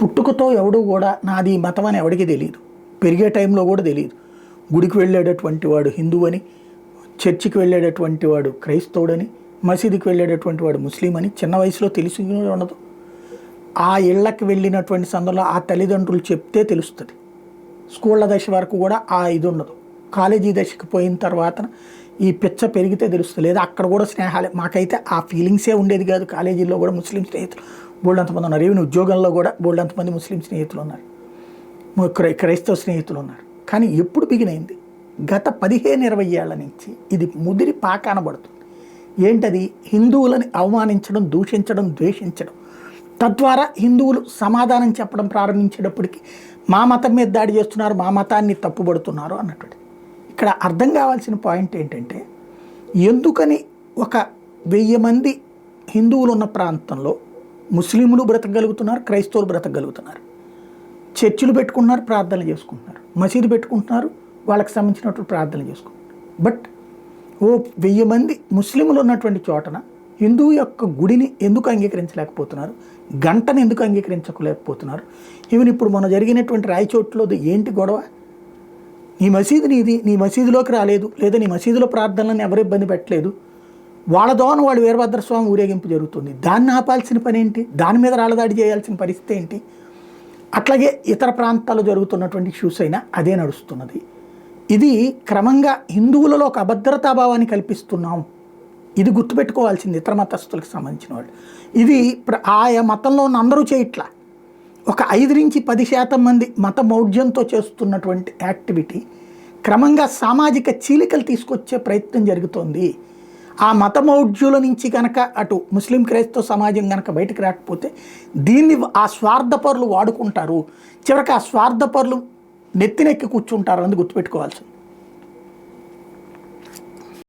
పుట్టుకతో ఎవడు కూడా నాది ఈ మతం అని ఎవడికి తెలియదు, పెరిగే టైంలో కూడా తెలియదు. గుడికి వెళ్ళేటటువంటి వాడు హిందువు అని, చర్చికి వెళ్ళేటటువంటి వాడు క్రైస్తవుడని, మసీదుకి వెళ్ళేటటువంటి వాడు ముస్లిం అని చిన్న వయసులో తెలిసి ఉండదు. ఆ ఇళ్ళకి వెళ్ళినటువంటి సందర్భంలో ఆ తల్లిదండ్రులు చెప్తే తెలుస్తుంది. స్కూళ్ళ దశ వరకు కూడా ఆ ఇది ఉండదు. కాలేజీ దశకి పోయిన తర్వాత ఈ పిచ్చ పెరిగితే తెలుస్తుంది. లేదా అక్కడ కూడా స్నేహాలే. మాకైతే ఆ ఫీలింగ్సే ఉండేది కాదు. కాలేజీల్లో కూడా ముస్లిం స్నేహితులు బోల్డంతమంది ఉన్నారు. ఈవెన్ ఉద్యోగంలో కూడా బోల్డంతమంది ముస్లిం స్నేహితులు ఉన్నారు, క్రైస్తవ స్నేహితులు ఉన్నారు. కానీ ఎప్పుడు బిగినైంది? గత 15-20 ఏళ్ల నుంచి ఇది ముదిరి పాకానబడుతుంది. ఏంటది? హిందువులని అవమానించడం, దూషించడం, ద్వేషించడం. తద్వారా హిందువులు సమాధానం చెప్పడం ప్రారంభించేటప్పటికి మా మతం మీద దాడి చేస్తున్నారు, మా మతాన్ని తప్పుబడుతున్నారు అన్నటువంటి. ఇక్కడ అర్థం కావాల్సిన పాయింట్ ఏంటంటే, ఎందుకని ఒక 1000 మంది హిందువులు ఉన్న ప్రాంతంలో ముస్లింలు బ్రతకగలుగుతున్నారు, క్రైస్తవులు బ్రతకగలుగుతున్నారు, చర్చిలు పెట్టుకుంటున్నారు, ప్రార్థనలు చేసుకుంటున్నారు, మసీదు పెట్టుకుంటున్నారు, వాళ్ళకి సంబంధించినటువంటి ప్రార్థనలు చేసుకుంటున్నారు. బట్ 1000 మంది ముస్లింలు ఉన్నటువంటి చోటన హిందువు యొక్క గుడిని ఎందుకు అంగీకరించలేకపోతున్నారు, గంటను ఎందుకు అంగీకరించలేకపోతున్నారు? ఈవెన్ ఇప్పుడు మొన్న జరిగినటువంటి రాయచోట్లో ఏంటి గొడవ? నీ మసీదు నీది, నీ మసీదులోకి రాలేదు, లేదా నీ మసీదులో ప్రార్థనలను ఎవరు ఇబ్బంది పెట్టలేదు, వాళ్ళ దోన వాడు వీరభద్రస్వామి ఊరేగింపు జరుగుతుంది, దాన్ని ఆపాల్సిన పని ఏంటి? దాని మీద రాళ్ళదాడి చేయాల్సిన పరిస్థితి ఏంటి? అట్లాగే ఇతర ప్రాంతాల్లో జరుగుతున్నటువంటి ఇష్యూస్ అయినా అదే నడుస్తున్నది. ఇది క్రమంగా హిందువులలో ఒక అభద్రతాభావాన్ని కల్పిస్తున్నాం. ఇది గుర్తుపెట్టుకోవాల్సింది ఇతర మతస్థులకు సంబంధించిన వాళ్ళు. ఇది ఆయా మతంలో ఉన్న అందరూ చేయట్లా. ఒక 5-10% మంది మత మౌఢ్యంతో చేస్తున్నటువంటి యాక్టివిటీ క్రమంగా సామాజిక చీలికలు తీసుకొచ్చే ప్రయత్నం జరుగుతోంది. ఆ మత మౌఢ్యుల నుంచి కనుక అటు ముస్లిం క్రైస్తవ సమాజం కనుక బయటకు రాకపోతే దీన్ని ఆ స్వార్థపరులు వాడుకుంటారు. చివరికి ఆ స్వార్థపరులు నెత్తినెక్కి కూర్చుంటారు అని గుర్తుపెట్టుకోవాల్సింది.